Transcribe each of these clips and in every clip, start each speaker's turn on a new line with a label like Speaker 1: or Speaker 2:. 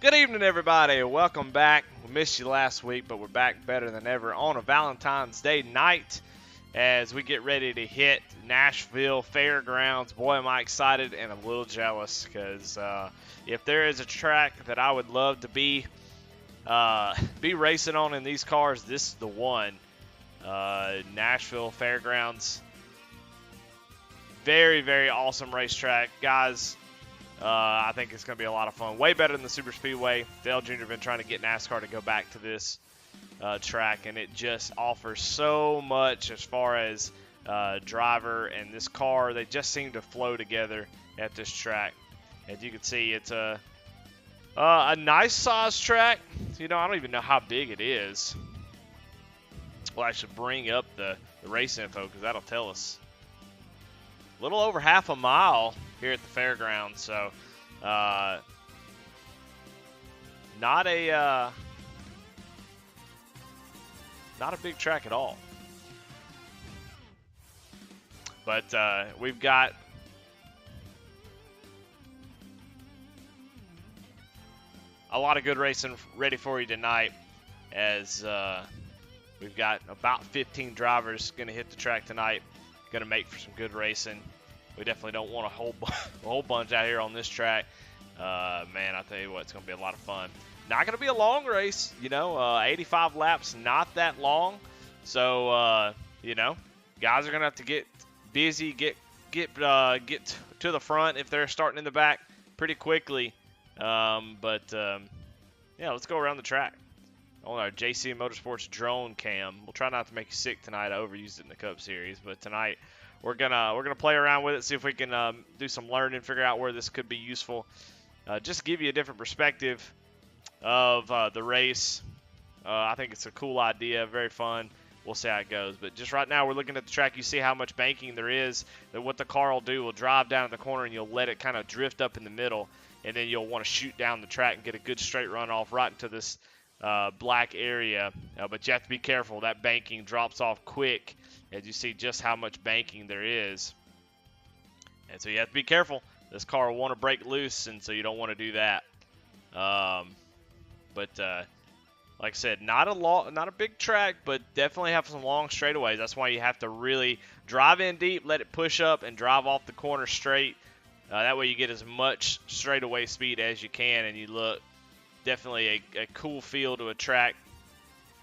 Speaker 1: Good evening, everybody. Welcome back. We missed you last week, but we're back better than ever on a Valentine's Day night as we get ready to hit Nashville Fairgrounds. Boy, am I excited and a little jealous because if there is a track that I would love to be racing on in these cars, this is the one. Nashville Fairgrounds. Very, very awesome racetrack, guys. I think it's going to be a lot of fun. Way better than the Super Speedway. Dale Jr. has been trying to get NASCAR to go back to this track, and it just offers so much as far as driver and this car. They just seem to flow together at this track. As you can see, it's a nice size track. I don't even know how big it is. Well, I should bring up the race info because that'll tell us. A little over half a mile here at the fairgrounds, so not a big track at all. But we've got a lot of good racing ready for you tonight, as we've got about 15 drivers going to hit the track tonight. Going to make for some good racing. We definitely don't want a whole bunch out here on this track. Man, I tell you what, it's going to be a lot of fun. Not going to be a long race, 85 laps, not that long. So, guys are going to have to get busy, get to the front if they're starting in the back pretty quickly. Yeah, let's go around the track on our JC Motorsports drone cam. We'll try not to make you sick tonight. I overused it in the Cup Series, but tonight we're gonna play around with it, see if we can do some learning, figure out where this could be useful. Just give you a different perspective of the race. I think it's a cool idea, very fun. We'll see how it goes. But just right now, we're looking at the track. You see how much banking there is. That what the car will do will drive down at the corner, and you'll let it kind of drift up in the middle, and then you'll want to shoot down the track and get a good straight run off right into this black area, but you have to be careful. That banking drops off quick, as you see just how much banking there is, and so you have to be careful. This car will want to break loose, and so you don't want to do that. Like I said, not a big track, but definitely have some long straightaways. That's why you have to really drive in deep, let it push up, and drive off the corner straight. That way you get as much straightaway speed as you can, and you look definitely a cool feel to a track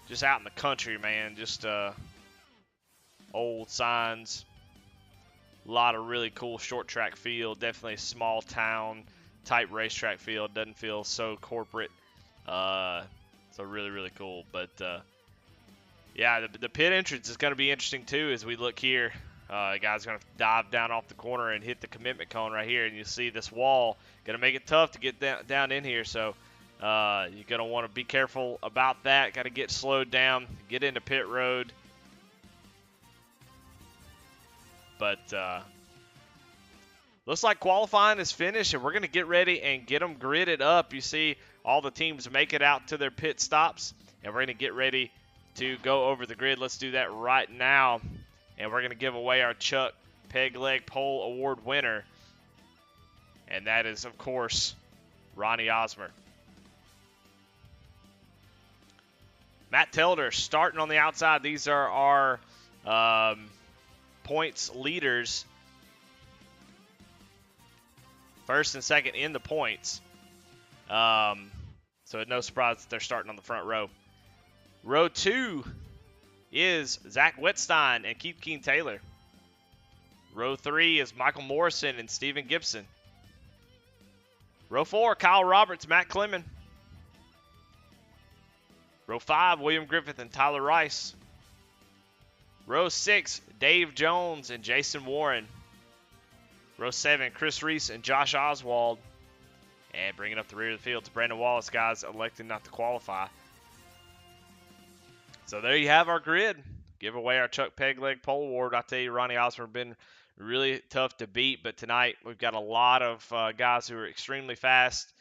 Speaker 1: just out in the country, man. Just old signs, a lot of really cool short track feel. Definitely a small town type racetrack feel. Doesn't feel so corporate. So really cool. But yeah, the pit entrance is going to be interesting too as we look here. The guy's going to dive down off the corner and hit the commitment cone right here, and you see this wall going to make it tough to get down in here. So you're going to want to be careful about that. Got to get slowed down, get into pit road. But looks like qualifying is finished, and we're going to get ready and get them gridded up. You see all the teams make it out to their pit stops, and we're going to get ready to go over the grid. Let's do that right now, and we're going to give away our Chuck Peg Leg Pole Award winner, and that is, of course, Ronnie Osmer. Matt Telder starting on the outside. These are our points leaders. First and second in the points. So no surprise that they're starting on the front row. Row 2 is Zach Wetstein and Keith Keen Taylor. Row 3 is Michael Morrison and Steven Gibson. Row 4, Kyle Roberts, Matt Clemmen. Row 5, William Griffith and Tyler Rice. Row 6, Dave Jones and Jason Warren. Row 7, Chris Reese and Josh Oswald. And bringing up the rear of the field to Brandon Wallace, guys elected not to qualify. So there you have our grid. Give away our Chuck Peg Leg Pole Award. I tell you, Ronnie Osmer has been really tough to beat, but tonight we've got a lot of guys who are extremely fast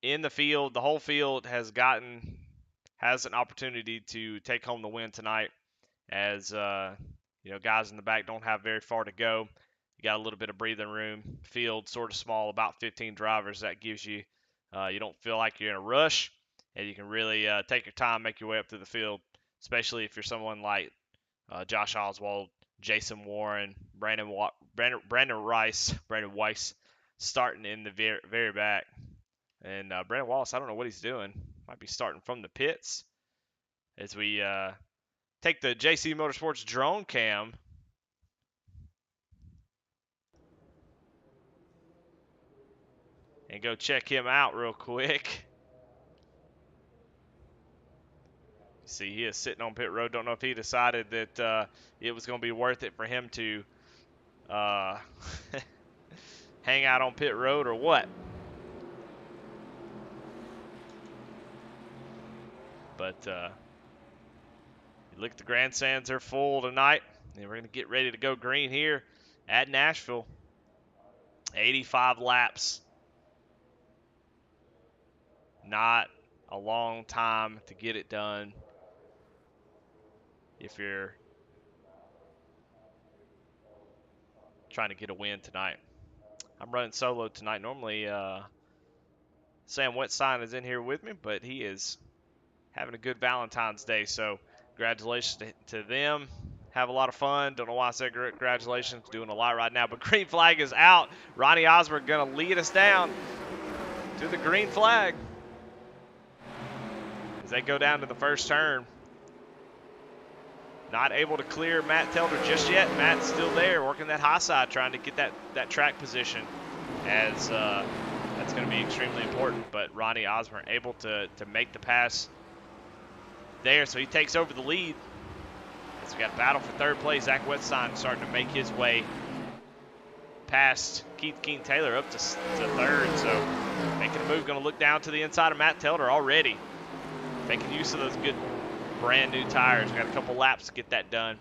Speaker 1: in the field. The whole field has an opportunity to take home the win tonight, as guys in the back don't have very far to go. You got a little bit of breathing room. Field sort of small, about 15 drivers. That gives you You don't feel like you're in a rush, and you can really take your time, make your way up through the field, especially if you're someone like Josh Oswald, Jason Warren, Brandon Weiss, starting in the very back. And Brandon Wallace, I don't know what he's doing. Might be starting from the pits as we take the JC Motorsports drone cam. And go check him out real quick. See, he is sitting on pit road. Don't know if he decided that it was going to be worth it for him to hang out on pit road or what. But look at the grandstands, they're full tonight. And we're going to get ready to go green here at Nashville. 85 laps. Not a long time to get it done if you're trying to get a win tonight. I'm running solo tonight. Normally, Sam Wetstein is in here with me, but he is having a good Valentine's Day, so congratulations to them. Have a lot of fun. Don't know why I said congratulations. Doing a lot right now, but green flag is out. Ronnie Osborne going to lead us down to the green flag as they go down to the first turn. Not able to clear Matt Telder just yet. Matt's still there working that high side, trying to get that track position, as that's going to be extremely important. But Ronnie Osborne able to make the pass there, so he takes over the lead. As we got a battle for third place. Zach Wetstein starting to make his way past Keith Keen Taylor up to third, so making a move. Going to look down to the inside of Matt Telder already, making use of those good brand new tires. We got a couple laps to get that done,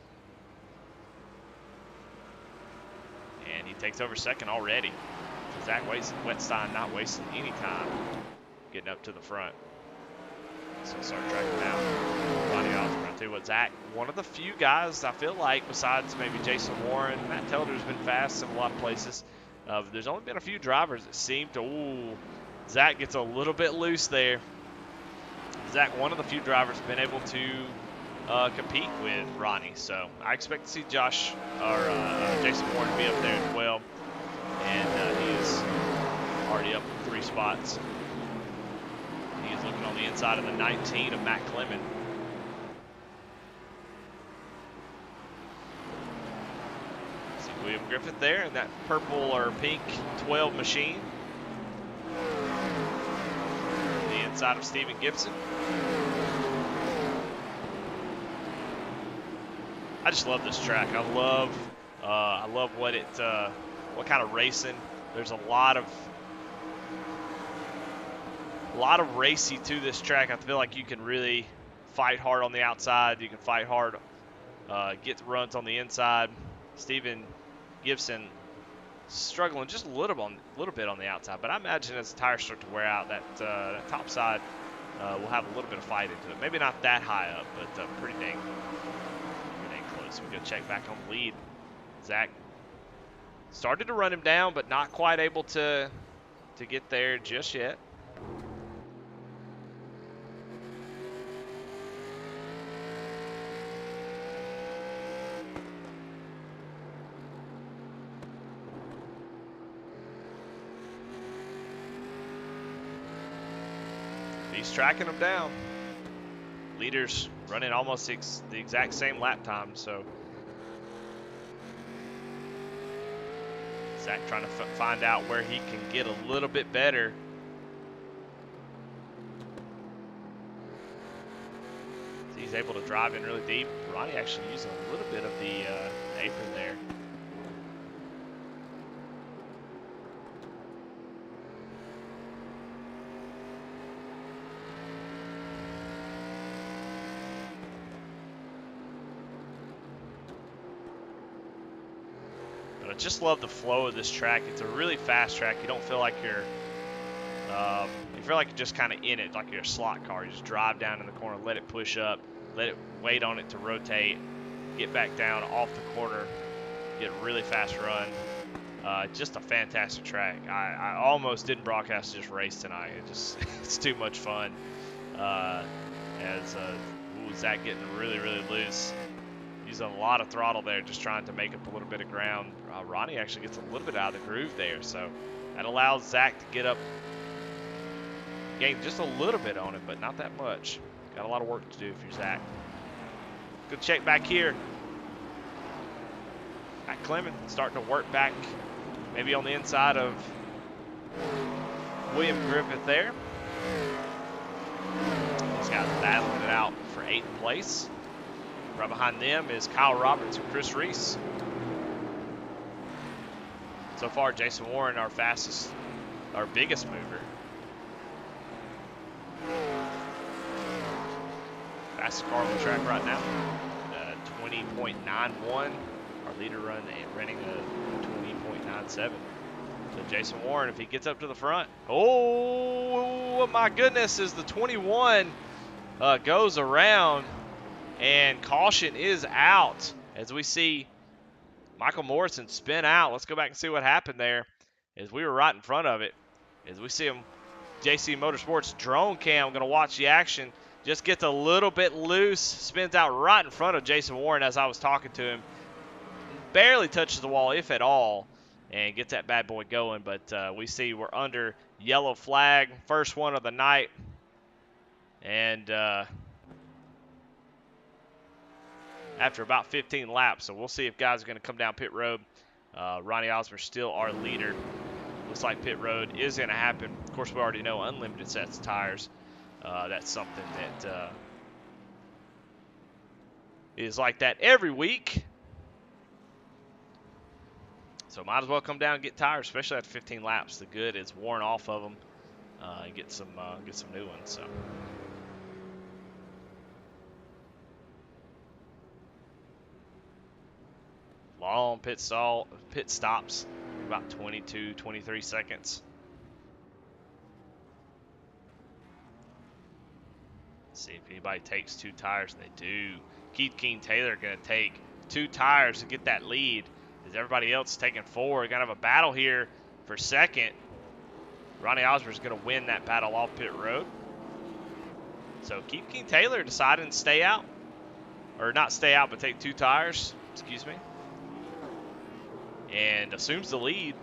Speaker 1: and he takes over second already. Zach Wetstein not wasting any time getting up to the front. So start tracking down Ronnie Osborne. I'll tell you what, Zach, one of the few guys I feel like, besides maybe Jason Warren, Matt Telder's been fast in a lot of places. There's only been a few drivers that seem to, Zach gets a little bit loose there. Zach, one of the few drivers, been able to compete with Ronnie. So I expect to see Jason Warren be up there as well. And he is already up 3 spots. He is looking on the inside of the 19 of Matt Clement. See William Griffith there in that purple or pink 12 machine. The inside of Stephen Gibson. I just love this track. I love what kind of racing. There's a lot of racy to this track. I feel like you can really fight hard on the outside. You can fight hard, get runs on the inside. Stephen Gibson struggling just a little bit on the outside, but I imagine as the tires start to wear out, that top side will have a little bit of fight into it. Maybe not that high up, but pretty dang close. We go check back on the lead. Zach started to run him down, but not quite able to get there just yet. He's tracking them down. Leaders running almost the exact same lap time, so Zach trying to find out where he can get a little bit better. So he's able to drive in really deep. Ronnie actually using a little bit of the apron there. But I just love the flow of this track. It's a really fast track. You don't feel like you feel like you're just kind of in it, like you're a slot car. You just drive down in the corner, let it push up, let it wait on it to rotate, get back down off the corner, get a really fast run. Just a fantastic track. I almost didn't broadcast this race tonight. It's too much fun. Zach getting really, really loose. Using a lot of throttle there, just trying to make up a little bit of ground. Ronnie actually gets a little bit out of the groove there, so that allows Zach to get up, gain just a little bit on it, but not that much. Got a lot of work to do if you're Zach. Good check back here. Matt Clement starting to work back, maybe on the inside of William Griffith there. These guys battling it out for 8th place. Right behind them is Kyle Roberts and Chris Reese. So far, Jason Warren, our biggest mover. Fastest car on the track right now, 20.91. Our leader running a 20.97. So Jason Warren, if he gets up to the front, oh my goodness, as the 21 goes around, and caution is out as we see Michael Morrison spin out. Let's go back and see what happened there, as we were right in front of it. As we see him, JC Motorsports drone cam, going to watch the action. Just gets a little bit loose, spins out right in front of Jason Warren as I was talking to him. Barely touches the wall, if at all, and gets that bad boy going. But we see we're under yellow flag, first one of the night. And after about 15 laps, so we'll see if guys are going to come down pit road. Ronnie Osborne still our leader. Looks like pit road is going to happen. Of course, we already know unlimited sets of tires. That's something that is like that every week. So might as well come down and get tires, especially after 15 laps. The good is worn off of them, and get some new ones. So. Long pit stops, about 22, 23 seconds. Let's see if anybody takes 2 tires, and they do. Keith King Taylor going to take 2 tires to get that lead, as everybody else is taking 4. We're going to have a battle here for second. Ronnie Osborne is going to win that battle off pit road. So Keith King Taylor deciding to stay out, or not stay out, but take 2 tires, excuse me. And assumes the lead.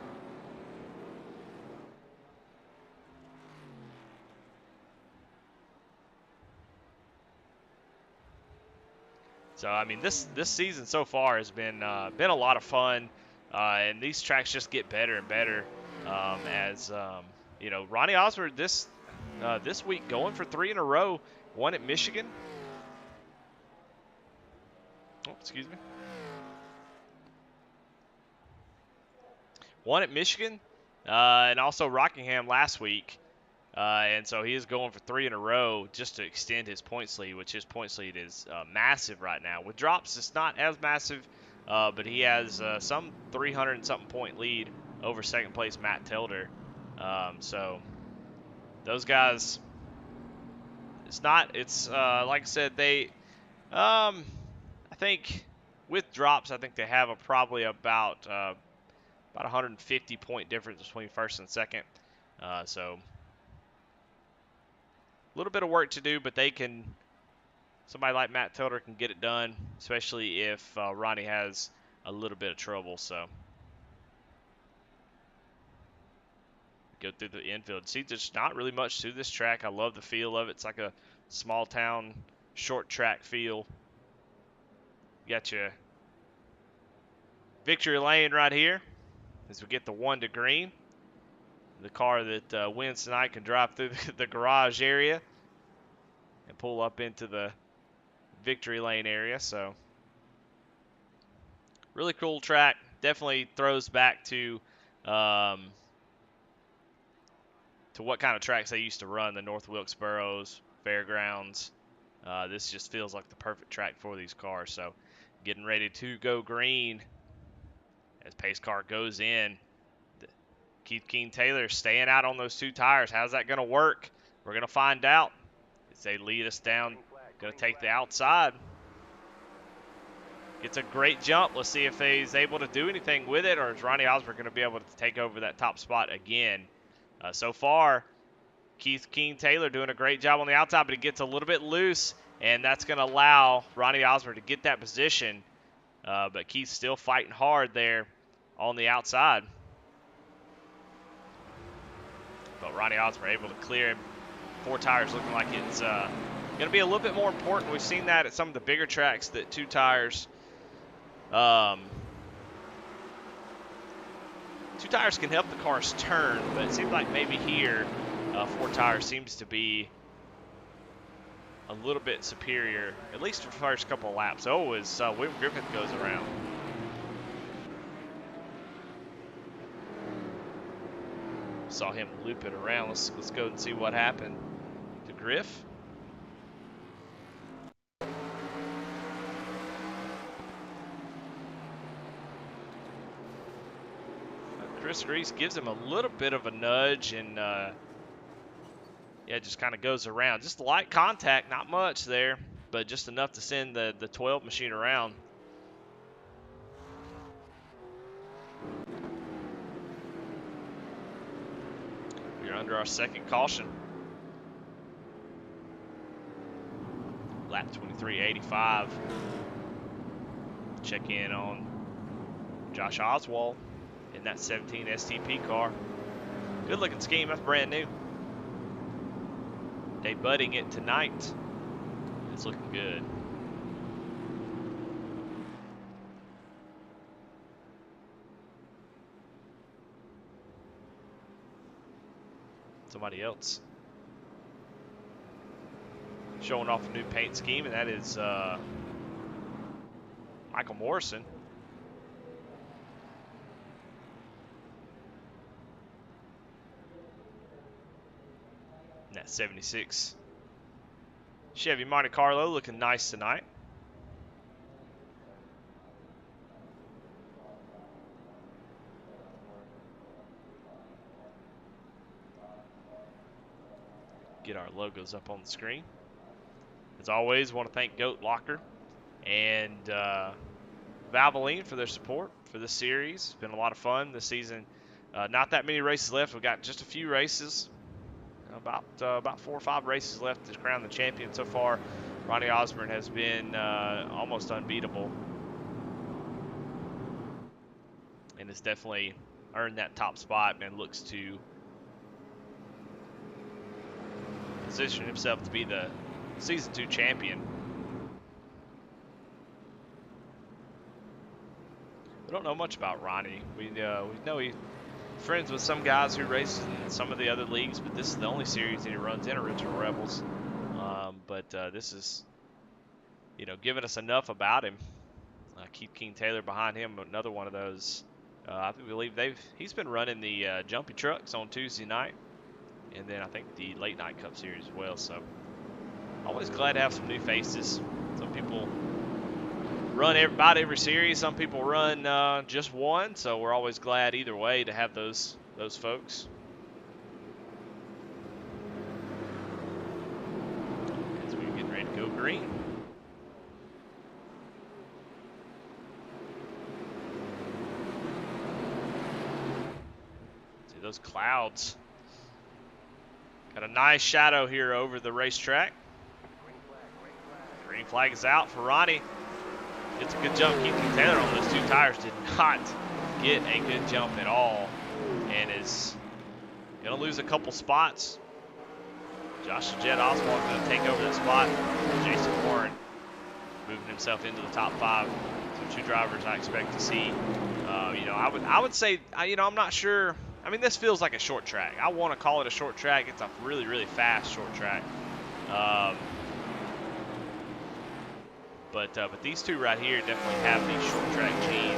Speaker 1: So I mean, this season so far has been a lot of fun, and these tracks just get better and better you know, Ronnie Osborne this week going for 3 in a row. One at Michigan. Oh, excuse me. One at Michigan, and also Rockingham last week. And so he is going for 3 in a row just to extend his points lead, which his points lead is massive right now. With drops, it's not as massive, but he has some 300 and something point lead over second place Matt Telder. So those guys, it's like I said, they, I think with drops, I think they have probably about 150 point difference between first and second. So a little bit of work to do, but somebody like Matt Telder can get it done, especially if Ronnie has a little bit of trouble. So go through the infield. See, there's not really much to this track. I love the feel of it. It's like a small town, short track feel. Got your victory lane right here as we get the 1 to green. The car that wins tonight can drive through the garage area and pull up into the victory lane area. So really cool track. Definitely throws back to what kind of tracks they used to run, the North Wilkesboro's, Fairgrounds. This just feels like the perfect track for these cars. So getting ready to go green as pace car goes in. Keith King Taylor staying out on those 2 tires. How's that going to work? We're going to find out as they lead us down. Going to take the outside. It's a great jump. Let's see if he's able to do anything with it, or is Ronnie Osborne going to be able to take over that top spot again? So far, Keith King-Taylor doing a great job on the outside, but he gets a little bit loose, and that's going to allow Ronnie Osborne to get that position. But Keith's still fighting hard there on the outside. But Ronnie Osborne able to clear him. 4 tires looking like it's going to be a little bit more important. We've seen that at some of the bigger tracks that 2 tires 2 tires can help the cars turn, but it seems like maybe here 4 tires seems to be a little bit superior, at least for the first couple of laps. Oh, as William Griffith goes around. Saw him loop it around. Let's go and see what happened to Griff. Chris Reese gives him a little bit of a nudge, and yeah, just kind of goes around. Just light contact, not much there, but just enough to send the 12 machine around. We're under our second caution. Lap 23.85. Check in on Josh Oswald in that 17 STP car. Good looking scheme, that's brand new. Debuting it tonight. It's looking good. Somebody else showing off a new paint scheme, and that is Michael Morrison. And that 76 Chevy Monte Carlo looking nice tonight. Get our logos up on the screen. As always, want to thank Goatlocker and Valvoline for their support for this series. It's been a lot of fun this season. Not that many races left. We've got just a few races. About 4 or 5 races left to crown the champion. So far, Ronnie Osborne has been almost unbeatable, and has definitely earned that top spot and looks to position himself to be the Season 2 champion. We don't know much about Ronnie. We know he's friends with some guys who race in some of the other leagues, but this is the only series that he runs in Original Rebels. But this is, giving us enough about him. Keith King-Taylor behind him, another one of those. I believe he's been running the Jumpy Trucks on Tuesday night, and then I think the Late Night Cup Series as well. So always glad to have some new faces. Some people run about every series. Some people run just one. So we're always glad either way to have those folks. As we're getting ready to go green. See those clouds. Got a nice shadow here over the racetrack. Green flag is out for Ronnie. Gets a good jump. Keith King-Taylor on those 2 tires did not get a good jump at all, and is going to lose a couple spots. Josh Jet Oswald going to take over that spot. Jason Warren moving himself into the top 5. So 2 drivers I expect to see. I would say, I'm not sure. I mean, this feels like a short track. I want to call it a short track. It's a really, really fast short track. But these 2 right here definitely have the short track gene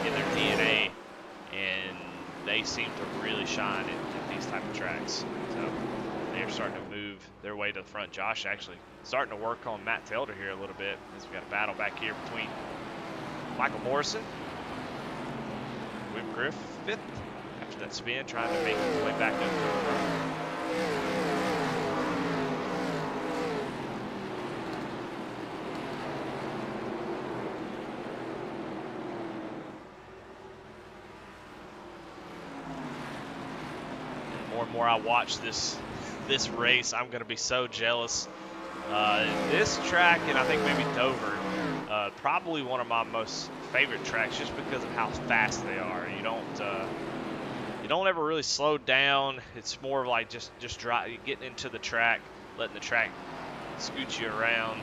Speaker 1: in their DNA, and they seem to really shine in these type of tracks. So they're starting to move their way to the front. Josh actually starting to work on Matt Telder here a little bit, as we've got a battle back here between Michael Morrison, Whip Griffith, after that spin, trying to make his way back up to the front. more and more I watch this race, I'm going to be so jealous. This track, and I think maybe Dover, probably one of my most favorite tracks just because of how fast they are. You don't ever really slow down. It's more of like just getting into the track, letting the track scoot you around.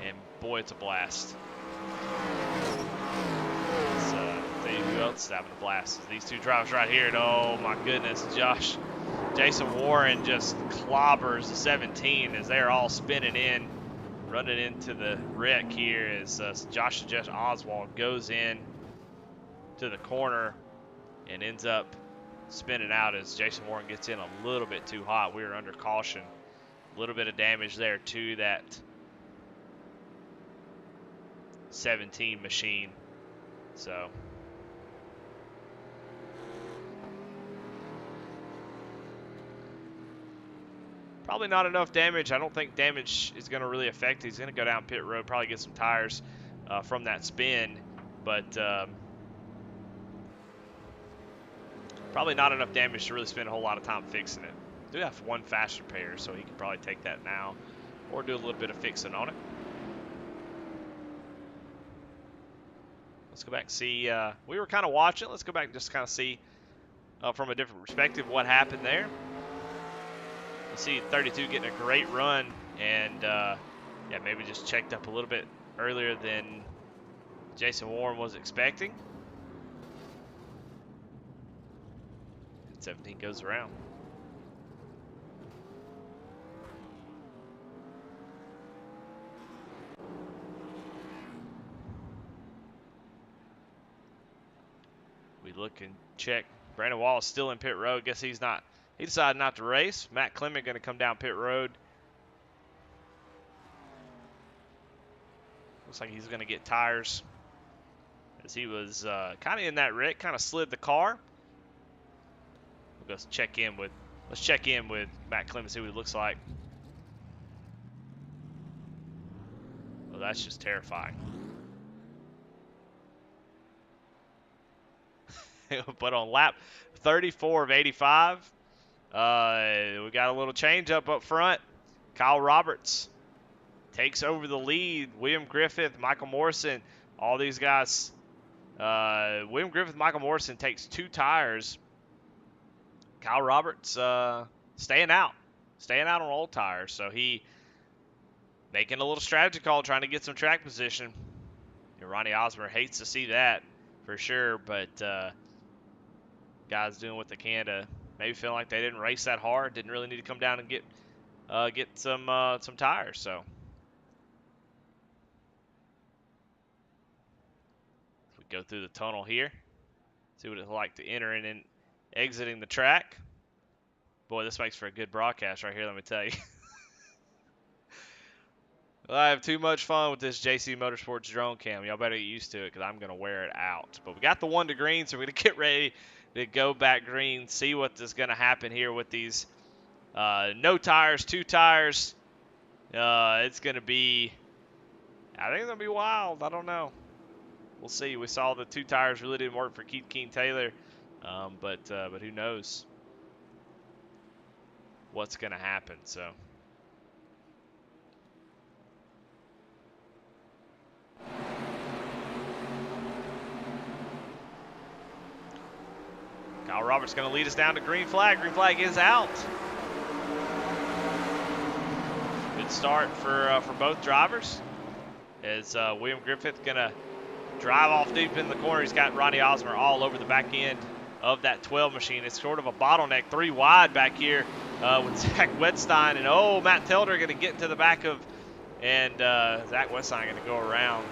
Speaker 1: And boy, it's a blast. Tell you who else is having a blast is these two drivers right here. And oh my goodness, Jason Warren just clobbers the 17 as they're all spinning in, running into the wreck here as Josh Oswald goes in to the corner and ends up spinning out as Jason Warren gets in a little bit too hot. We were under caution. A little bit of damage there to that 17 machine. So probably not enough damage. I don't think damage is going to really affect. He's going to go down pit road, probably get some tires from that spin, but probably not enough damage to really spend a whole lot of time fixing it. Do have one fast repair, so he can probably take that now or do a little bit of fixing on it. Let's go back and see. We were kind of watching. Let's go back and just kind of see from a different perspective what happened there. You see 32 getting a great run, and yeah, maybe just checked up a little bit earlier than Jason Warren was expecting. And 17 goes around. We look and check. Brandon Wall is still in pit road. Guess he's not. He decided not to race. Matt Clement going to come down pit road. Looks like he's going to get tires as he was kind of in that wreck, kind of slid the car. We'll go check in with. Let's check in with Matt Clement, see what it looks like. Well, that's just terrifying. But on lap 34 of 85. We got a little change up front. Kyle Roberts takes over the lead. William Griffith, Michael Morrison, all these guys. William Griffith, Michael Morrison takes 2 tires. Kyle Roberts staying out on old tires. So he making a little strategy call, trying to get some track position. And Ronnie Osmer hates to see that for sure, but guys doing what they can to maybe feeling like they didn't race that hard, didn't really need to come down and get some tires. So we go through the tunnel here, see what it's like to enter in and exiting the track. Boy, this makes for a good broadcast right here, let me tell you. Well, I have too much fun with this JC Motorsports drone cam. Y'all better get used to it because I'm going to wear it out. But we got the 1 to green, so we're going to get ready to go back green, see what is going to happen here with these no tires, 2 tires. It's going to be, I think it's going to be wild. I don't know. We'll see. We saw the 2 tires really didn't work for Keith King Taylor, but who knows what's going to happen. So Kyle Roberts going to lead us down to green flag. Green flag is out. Good start for both drivers. As William Griffith going to drive off deep in the corner. He's got Ronnie Osmer all over the back end of that 12 machine. It's sort of a bottleneck, 3 wide back here with Zach Wetstein. And oh, Matt Telder going to get into the back of, and Zach Wetstein going to go around.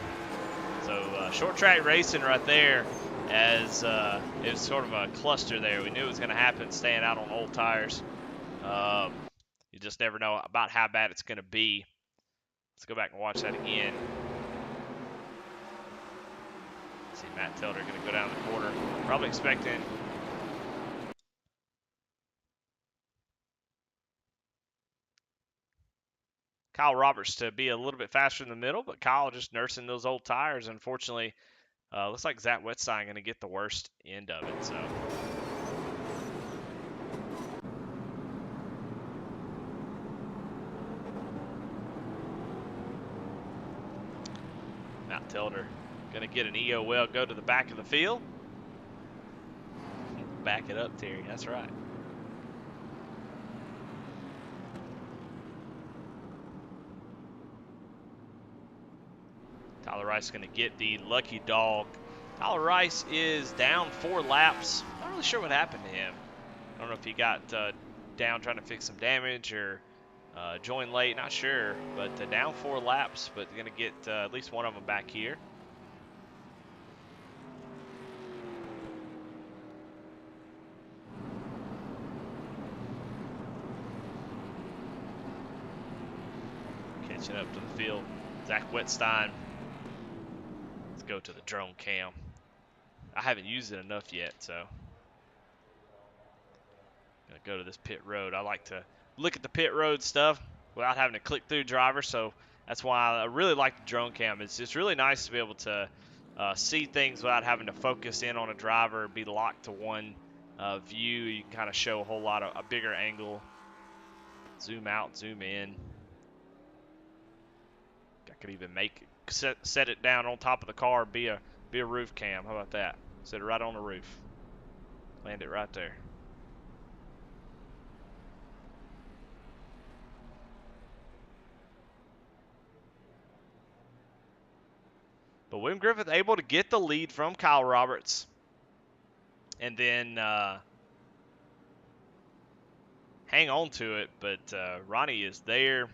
Speaker 1: So short track racing right there. As it was sort of a cluster there. We knew it was going to happen staying out on old tires. You just never know about how bad it's going to be. Let's go back and watch that again. See Matt Telder going to go down the corner. Probably expecting Kyle Roberts to be a little bit faster in the middle, but Kyle just nursing those old tires. Unfortunately, looks like Zach Wetstein going to get the worst end of it. So Matt Tilder. Gonna get an EOL, go to the back of the field. Back it up, Terry. That's right. Tyler Rice is going to get the lucky dog. Tyler Rice is down 4 laps. Not really sure what happened to him. I don't know if he got down trying to fix some damage or joined late. Not sure. But down 4 laps, but going to get at least one of them back here. Catching up to the field. Zach Wetstein. Go to the drone cam. I haven't used it enough yet, so gonna go to this pit road. I like to look at the pit road stuff without having to click through drivers, so that's why I really like the drone cam. It's really nice to be able to see things without having to focus in on a driver, be locked to one view. You can kind of show a whole lot of a bigger angle. Zoom out, zoom in. I could even make it. Set it down on top of the car, be a roof cam. How about that? Set it right on the roof. Land it right there. But William Griffith able to get the lead from Kyle Roberts. And then hang on to it. But Ronnie is there.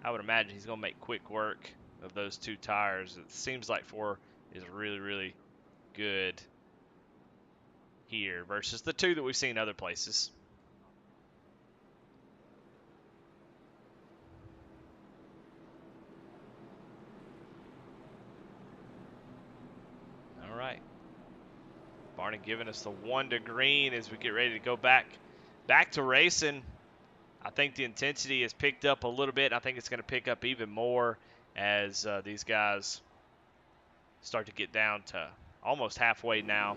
Speaker 1: I would imagine he's going to make quick work of those 2 tires. It seems like 4 is really, really good here versus the 2 that we've seen other places. All right. Barney giving us the 1 to green as we get ready to go back to racing. I think the intensity has picked up a little bit. I think it's going to pick up even more as these guys start to get down to almost halfway now.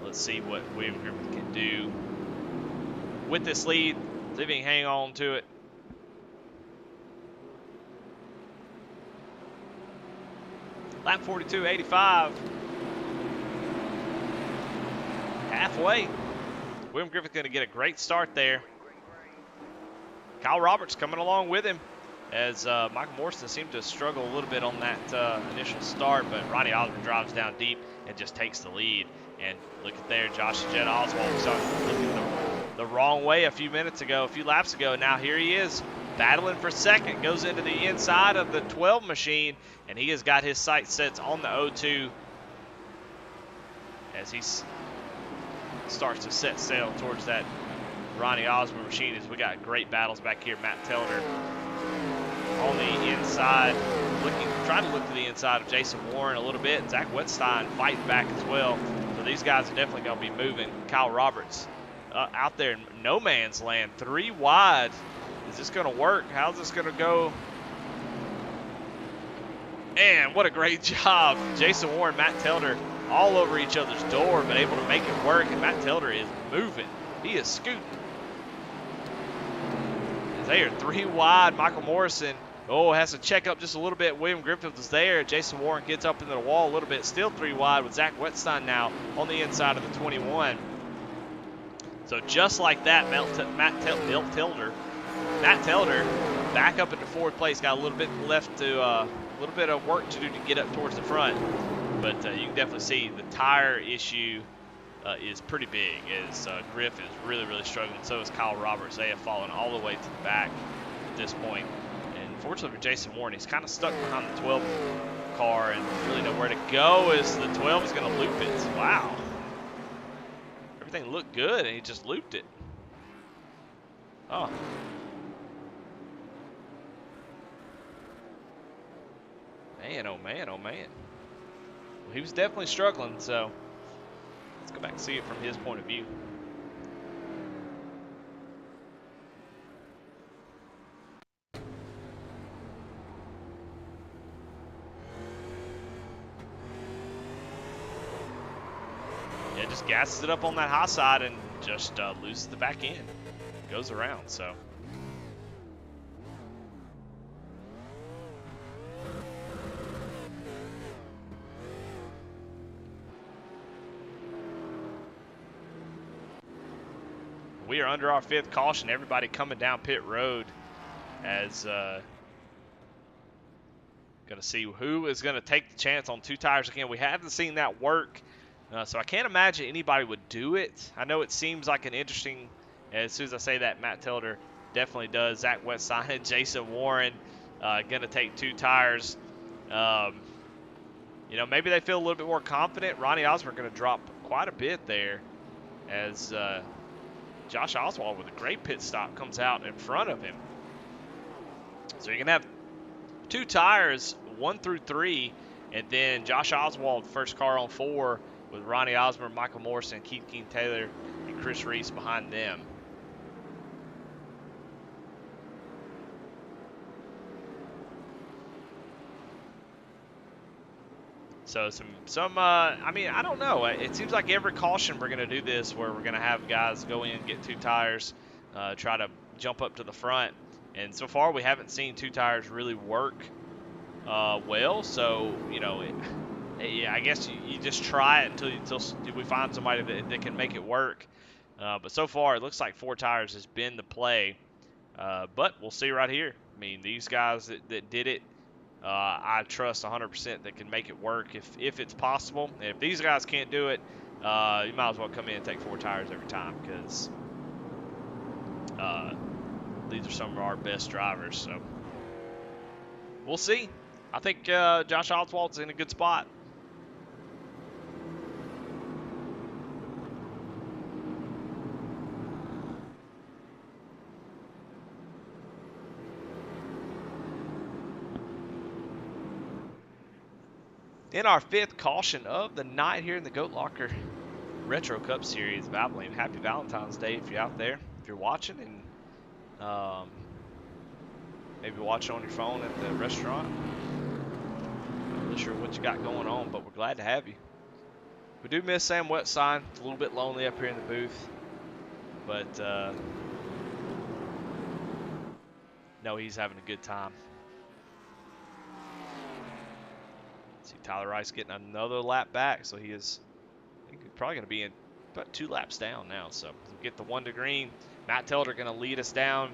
Speaker 1: Let's see what William Griffith can do with this lead. See if he can hang on to it. Lap 42.85. Halfway. William Griffith going to get a great start there. Kyle Roberts coming along with him as Michael Morrison seemed to struggle a little bit on that initial start, but Ronnie Oswald drives down deep and just takes the lead. And look at there, Josh and Jed Oswald was looking the wrong way a few laps ago. Now here he is battling for second, goes into the inside of the 12 machine, and he has got his sight sets on the 02 as he starts to set sail towards that Ronnie Oswald machine. As we got great battles back here. Matt Telder on the inside, trying to look to the inside of Jason Warren a little bit. Zach Wetstein fighting back as well. So these guys are definitely going to be moving. Kyle Roberts out there in no man's land, 3 wide. Is this going to work? How's this going to go? And what a great job. Jason Warren, Matt Telder all over each other's door, but able to make it work. And Matt Telder is moving. He is scooting. They are 3 wide. Michael Morrison, has to check up just a little bit. William Griffith was there. Jason Warren gets up into the wall a little bit. Still 3 wide with Zach Wetstein now on the inside of the 21. So just like that, Matt Telder back up into 4th place. Got a little bit left to, a little bit of work to do to get up towards the front. But you can definitely see the tire issue is pretty big as Griff is really, really struggling. So is Kyle Roberts. They have fallen all the way to the back at this point. And fortunately for Jason Warren, he's kind of stuck behind the 12 car and really know where to go as the 12 is going to loop it. Wow. Everything looked good and he just looped it. Oh. Man, oh man, oh man. Well, he was definitely struggling, so let's go back and see it from his point of view. Yeah, just gasses it up on that high side and just loses the back end. Goes around, so. we are under our 5th caution. Everybody coming down pit road as going to see who is going to take the chance on 2 tires again. We haven't seen that work, so I can't imagine anybody would do it. I know it seems like an interesting, as soon as I say that, Matt Telder definitely does. Zach Wetstein and Jason Warren going to take 2 tires. You know, maybe they feel a little bit more confident. Ronnie Oswald going to drop quite a bit there as Josh Oswald with a great pit stop comes out in front of him. So you're going to have 2 tires, 1 through 3, and then Josh Oswald, first car on 4, with Ronnie Osborne, Michael Morrison, Keith King Taylor, and Chris Reese behind them. So I mean, I don't know. It seems like every caution we're going to do this where we're going to have guys go in, get 2 tires, try to jump up to the front. And so far, we haven't seen 2 tires really work well. So, you know, I guess you just try it until we find somebody that can make it work. But so far, it looks like 4 tires has been the play. But we'll see right here. I mean, these guys that did it, I trust 100% that can make it work if it's possible. And if these guys can't do it, you might as well come in and take 4 tires every time because these are some of our best drivers. So we'll see. I think Josh Oswald's in a good spot. In our 5th caution of the night here in the Goatlocker Retro Cup Series, Valvoline. Happy Valentine's Day if you're out there, if you're watching, and maybe watching on your phone at the restaurant. Not really sure what you got going on, but we're glad to have you. We do miss Sam Wetstein. It's a little bit lonely up here in the booth, but no, he's having a good time. See Tyler Rice getting another lap back, so he is, I think, probably going to be in about 2 laps down now. So we'll get the 1 to green. Matt Telder going to lead us down.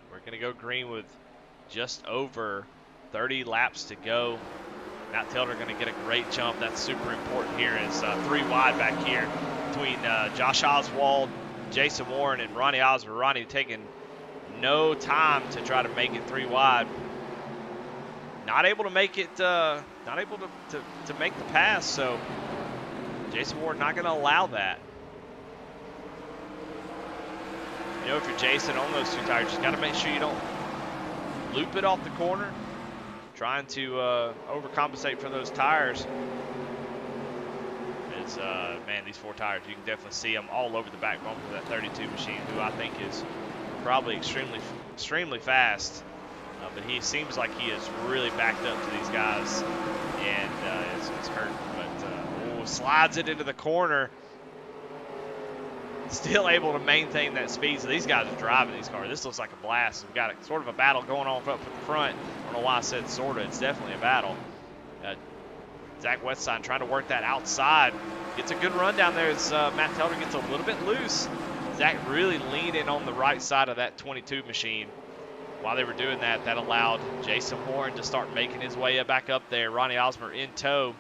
Speaker 1: We're going to go green with just over 30 laps to go. Matt Telder going to get a great jump. That's super important here. It's 3 wide back here between Josh Oswald, Jason Warren, and Ronnie Osborne. Ronnie taking no time to try to make it 3 wide. Not able to make it, not able to make the pass, so Jason Warren not going to allow that. You know, if you're Jason on those 2 tires, you got to make sure you don't loop it off the corner, trying to overcompensate for those tires. Man, these 4 tires, you can definitely see them all over the back bumper of that 32 machine, who I think is probably extremely fast. But he seems like he is really backed up to these guys, and it's hurting. But slides it into the corner. Still able to maintain that speed. So these guys are driving these cars. This looks like a blast. We've got sort of a battle going on up at the front. I don't know why I said sort of. It's definitely a battle. Zach Wetstein trying to work that outside. Gets a good run down there as Matt Telder gets a little bit loose. Zach really leaning on the right side of that 22 machine. While they were doing that, that allowed Jason Warren to start making his way back up there. Ronnie Osborne in tow.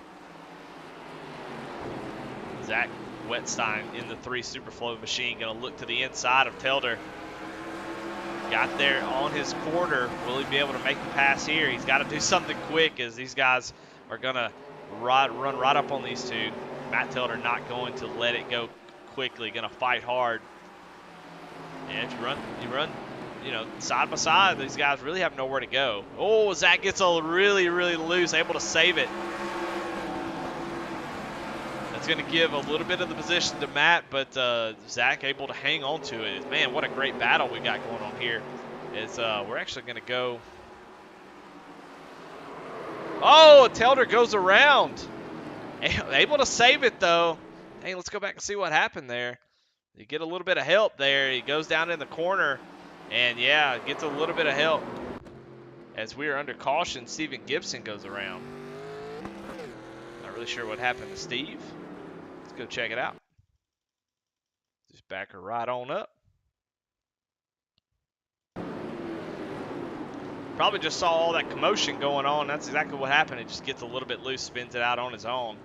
Speaker 1: Zach Wetstein in the 3 Superflow machine. Going to look to the inside of Telder. Got there on his quarter. Will he be able to make the pass here? He's got to do something quick as these guys are going to run right up on these 2. Matt Telder not going to let it go quickly. Going to fight hard. And you run, you know, side by side. These guys really have nowhere to go. Oh, Zach gets a really loose, able to save it. That's going to give a little bit of the position to Matt, but Zach able to hang on to it. Man, what a great battle we got going on here. We're actually going to go. Oh, Telder goes around. Able to save it, though. Hey, let's go back and see what happened there. You get a little bit of help there. He goes down in the corner, and, yeah, gets a little bit of help. As we are under caution, Steven Gibson goes around. really sure what happened to Steve. Let's go check it out. Just back her right on up. Probably just saw all that commotion going on. That's exactly what happened. It just gets a little bit loose, spins it out on his own.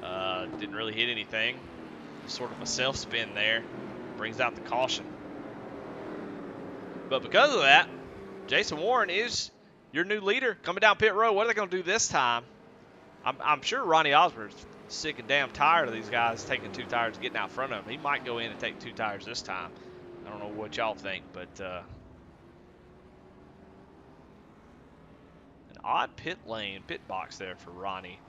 Speaker 1: Didn't really hit anything. Just sort of a self spin there. Brings out the caution. But because of that, Jason Warren is your new leader coming down pit road. What are they going to do this time? I'm sure Ronnie Osborne's sick and damn tired of these guys taking 2 tires, getting out front of him. He might go in and take 2 tires this time. I don't know what y'all think, but an odd pit box there for Ronnie.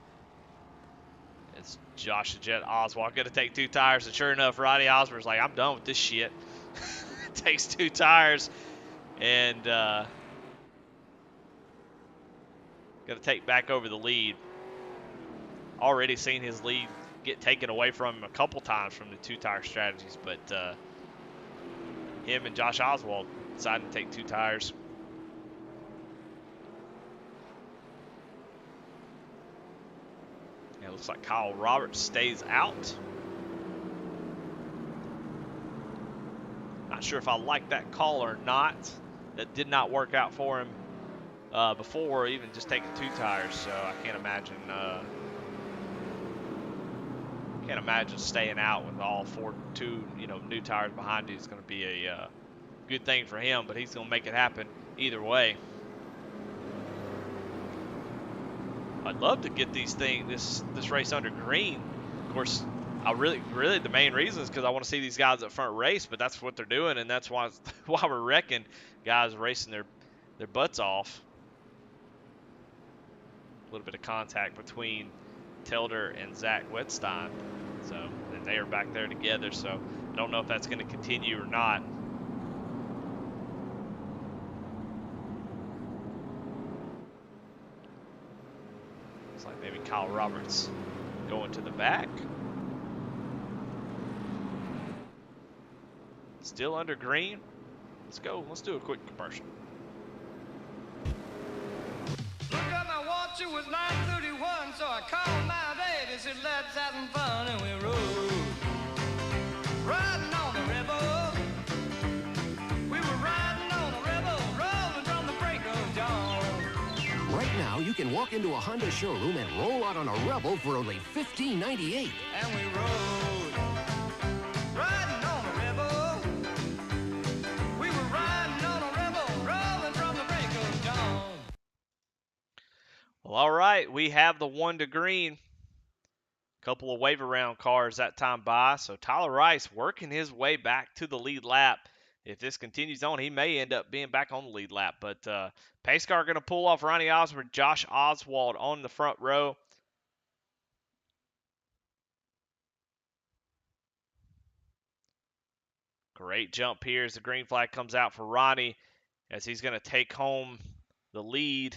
Speaker 1: It's Josh the Jet Oswald going to take 2 tires, and sure enough, Ronnie Osborne's like, I'm done with this shit. Takes 2 tires, and going to take back over the lead. Already seen his lead get taken away from him a couple times from the 2-tire strategies, but him and Josh Oswald decided to take 2 tires. It looks like Kyle Roberts stays out. Not sure if I like that call or not. That did not work out for him before, even just taking 2 tires. So I can't imagine staying out with all 2 new tires behind you is going to be a good thing for him. But he's going to make it happen either way. I'd love to get this race under green. Of course, I really the main reason is because I want to see these guys up front race, but that's what they're doing, and that's why we're wrecking guys racing their butts off. A little bit of contact between Telder and Zach Wetstein, so and they are back there together. So I don't know if that's going to continue or not. Looks like maybe Kyle Roberts going to the back. Still under green. Let's go. Let's do a quick commercial.
Speaker 2: Look at my watch, it was 9:31, so I called my baby, said let's have some fun, and we rode. Riding on the rebel. We were riding on the rebel, rolling from the break of dawn.
Speaker 3: Right now, you can walk into a Honda showroom and roll out on a Rebel for only $15.98.
Speaker 2: And we rode. Riding on the rebel. We were riding on a rebel, rolling from the break of dawn.
Speaker 1: Well, all right, we have the 1 to green. Couple of wave around cars that time by. So Tyler Rice working his way back to the lead lap. If this continues on, he may end up being back on the lead lap. But pace car going to pull off Ronnie Osborne, Josh Oswald on the front row. Great jump here as the green flag comes out for Ronnie, as he's going to take home the lead.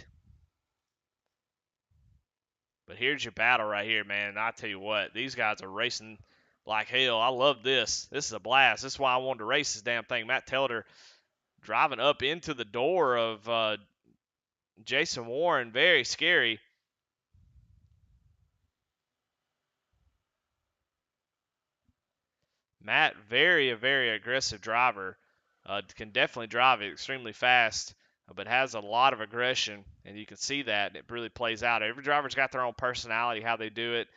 Speaker 1: But here's your battle right here, man. I tell you what, these guys are racing like hell. I love this. This is a blast. This is why I wanted to race this damn thing. Matt Telder driving up into the door of Jason Warren. Very scary. Matt, very aggressive driver. Can definitely drive it extremely fast, but has a lot of aggression, and you can see that. It really plays out. Every driver's got their own personality, how they do it,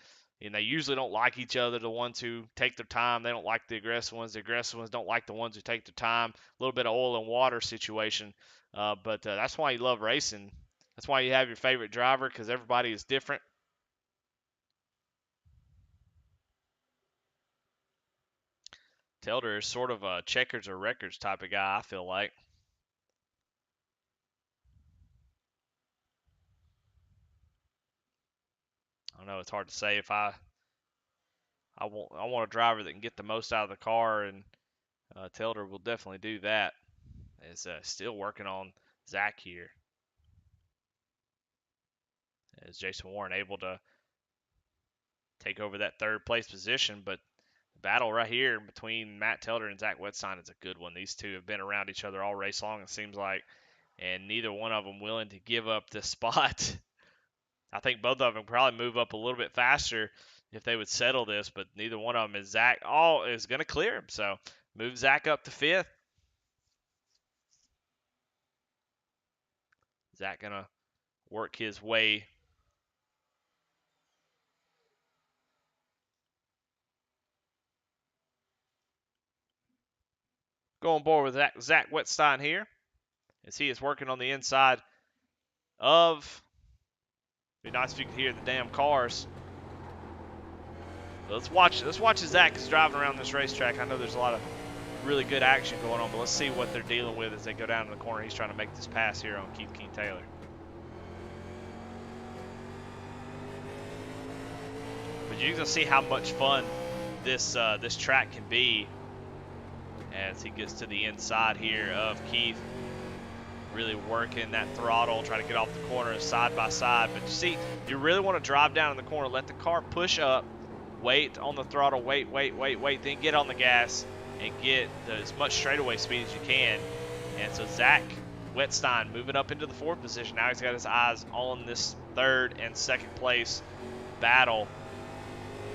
Speaker 1: and they usually don't like each other. The ones who take their time, they don't like the aggressive ones. The aggressive ones don't like the ones who take their time. A little bit of oil and water situation, but that's why you love racing. That's why you have your favorite driver, because everybody is different. Telder is sort of a checkers or records type of guy, I feel like. I don't know. It's hard to say if I want a driver that can get the most out of the car, and Telder will definitely do that. Is still working on Zach here. Is Jason Warren able to take over that 3rd place position? But the battle right here between Matt Telder and Zach Wetstein is a good one. These two have been around each other all race long, it seems like, and neither one of them willing to give up this spot. I think both of them probably move up a little bit faster if they would settle this, but neither one of them is Zach. All is going to clear him. So move Zach up to 5th. Zach going to work his way. Go on board with Zach Wetstein here as he is working on the inside of. Be nice if you could hear the damn cars. Let's watch as Zach is driving around this racetrack. I know there's a lot of really good action going on, but let's see what they're dealing with as they go down to the corner. He's trying to make this pass here on Keith King Taylor. But you're going to see how much fun this track can be as he gets to the inside here of Keith. Really working that throttle, trying to get off the corner side by side. But you see, you really want to drive down in the corner, let the car push up, wait on the throttle, wait, then get on the gas and get as much straightaway speed as you can. And so Zach Wetstein moving up into the 4th position. Now he's got his eyes on this 3rd and 2nd place battle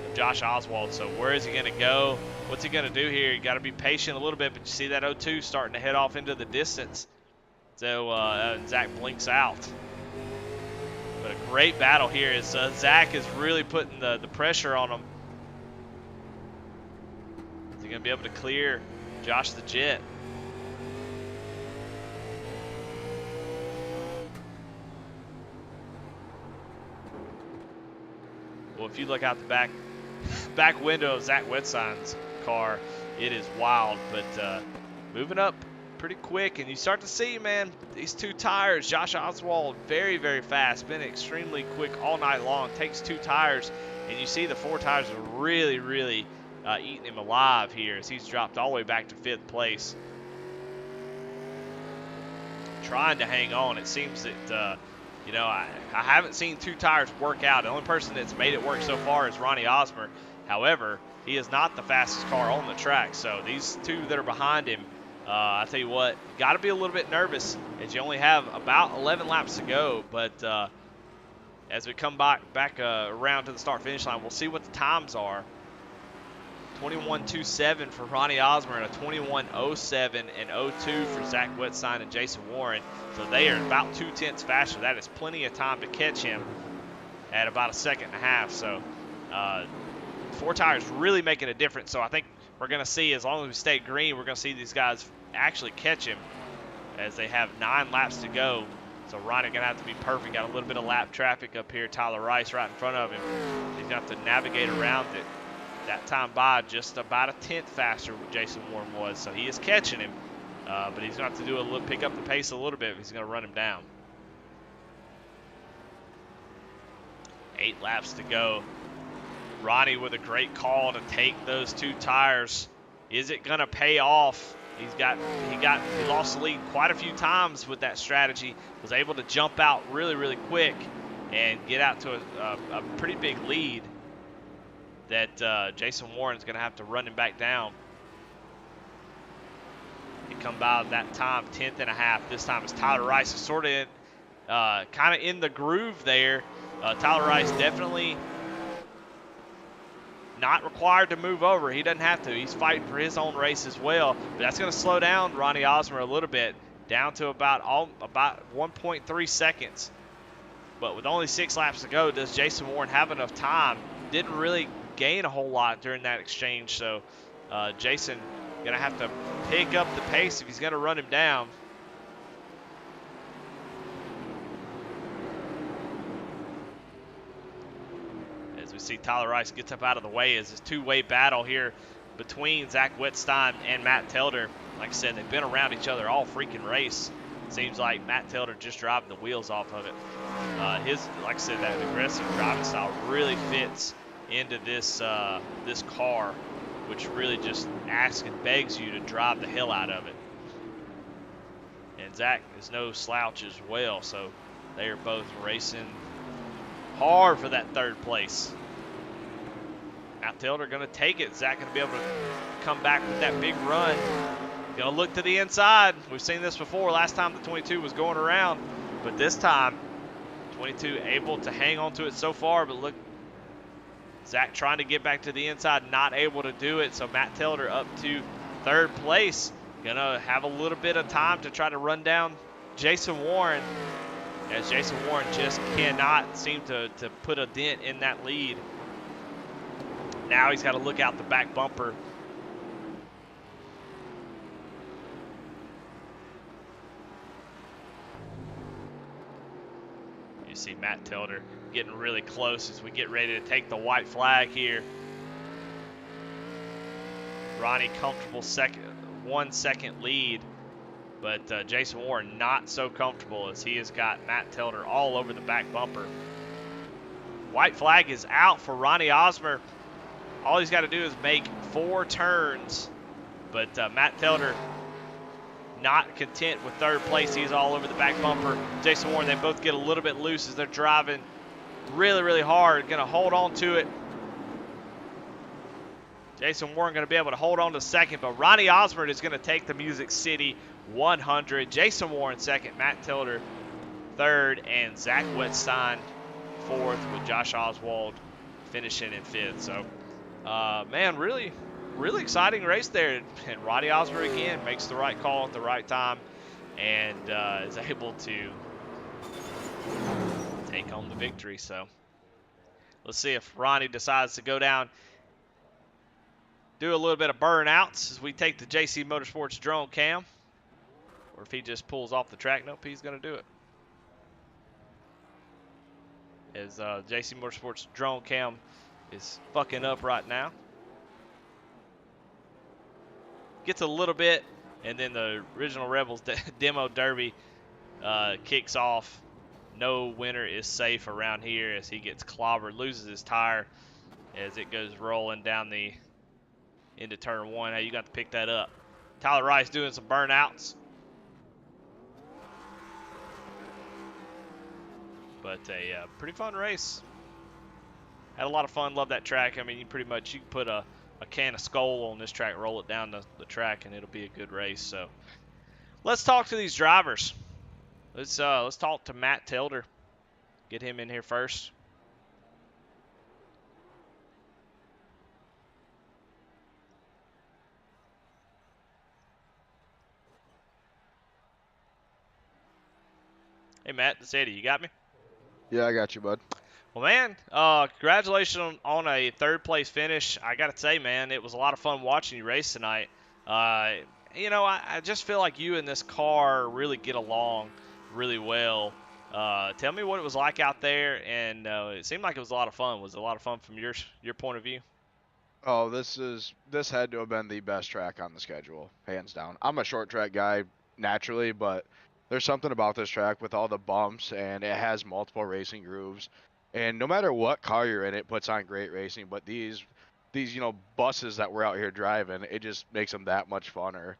Speaker 1: of Josh Oswald. So where is he going to go? What's he going to do here? You got to be patient a little bit, but you see that 02 starting to head off into the distance. So Zach blinks out. But a great battle here as Zach is really putting the pressure on him. Is he going to be able to clear Josh the Jet? Well, if you look out the back window of Zach Wetstein's car, it is wild. But moving up pretty quick, and you start to see, man, these 2 tires. Josh Oswald very, very fast, been extremely quick all night long, takes 2 tires, and you see the 4 tires are really, really eating him alive here as he's dropped all the way back to 5th place. Trying to hang on. It seems that, you know, I haven't seen 2 tires work out. The only person that's made it work so far is Ronnie Osmer. However, he is not the fastest car on the track, so these 2 that are behind him, I tell you what, got to be a little bit nervous as you only have about 11 laps to go. But as we come back around to the start-finish line, we'll see what the times are. 21.27 for Ronnie Osmer and a 21.07 and 02 for Zach Wetstein and Jason Warren. So they are about 2/10 faster. That is plenty of time to catch him at about a 1.5 seconds. So 4 tires really making a difference. So I think we're going to see, as long as we stay green, we're going to see these guys actually catch him as they have 9 laps to go. So Ronnie going to have to be perfect. Got a little bit of lap traffic up here. Tyler Rice right in front of him. He's going to have to navigate around it. That time by just about a 1/10 faster what Jason Warren was. So he is catching him, but he's going to have to pick up the pace a little bit if he's going to run him down. 8 laps to go. Ronnie with a great call to take those 2 tires. Is it going to pay off? He lost the lead quite a few times with that strategy. Was able to jump out really, really quick and get out to a pretty big lead that Jason Warren's going to have to run him back down. He come by that time, 10th and a half. This time it's Tyler Rice is sort of kind of in the groove there. Tyler Rice definitely not required to move over. He doesn't have to. He's fighting for his own race as well. But that's going to slow down Ronnie Osmer a little bit, down to about 1.3 seconds. But with only 6 laps to go, does Jason Warren have enough time? Didn't really gain a whole lot during that exchange. So Jason going to have to pick up the pace if he's going to run him down. As we see Tyler Rice gets up out of the way as this 2-way battle here between Zach Wetstein and Matt Telder. Like I said, they've been around each other all freaking race. Seems like Matt Telder just driving the wheels off of it. Like I said, that aggressive driving style really fits into this car, which really just asks and begs you to drive the hell out of it. And Zach is no slouch as well, so they are both racing hard for that 3rd place. Matt Telder going to take it. Zach going to be able to come back with that big run. Going to look to the inside. We've seen this before. Last time the 22 was going around, but this time 22 able to hang on to it so far, but look, Zach trying to get back to the inside, not able to do it. So Matt Tilder up to third place. Gonna have a little bit of time to try to run down Jason Warren, as Jason Warren just cannot seem to put a dent in that lead. Now he's got to look out the back bumper. You see Matt Tilder getting really close as we get ready to take the white flag here. Ronnie comfortable 1 second lead, but Jason Warren not so comfortable as he has got Matt Tilder all over the back bumper. White flag is out for Ronnie Osmer. All he's got to do is make 4 turns, but Matt Tilder not content with third place. He's all over the back bumper. Jason Warren, they both get a little bit loose as they're driving really, really hard. Going to hold on to it. Jason Warren going to be able to hold on to second, but Ronnie Osmer is going to take the Music City 100. Jason Warren second, Matt Tilder third, and Zach Wetstein fourth, with Josh Oswald finishing in fifth. So, man, really, really exciting race there. And Ronnie Osmer again makes the right call at the right time and is able to take home the victory. So let's see if Ronnie decides to go down, do a little bit of burnouts as we take the JC Motorsports drone cam, or if he just pulls off the track. Nope, he's going to do it. As JC Motorsports drone cam is fucking up right now. Gets a little bit, and then the original Rebels demo derby kicks off. No winner is safe around here as he gets clobbered, loses his tire as it goes rolling down the into turn 1. Hey, you got to pick that up. Tyler Rice doing some burnouts. But a pretty fun race. Had a lot of fun. Love that track. I mean, you can put a can of Skol on this track, roll it down the track, and it'll be a good race. So let's talk to these drivers. Let's talk to Matt Tilder. Get him in here first. Hey, Matt, this is Eddie. You got me?
Speaker 4: Yeah, I got you, bud.
Speaker 1: Well, man, congratulations on a third-place finish. I got to say, man, it was a lot of fun watching you race tonight. You know, I just feel like you and this car really get along really well. Tell me what it was like out there, and it seemed like it was a lot of fun. Was it a lot of fun from your point of view?
Speaker 4: Oh, this had to have been the best track on the schedule, hands down. I'm a short track guy naturally, but there's something about this track with all the bumps, and it has multiple racing grooves. And no matter what car you're in, it puts on great racing. But these buses that we're out here driving, it just makes them that much funner.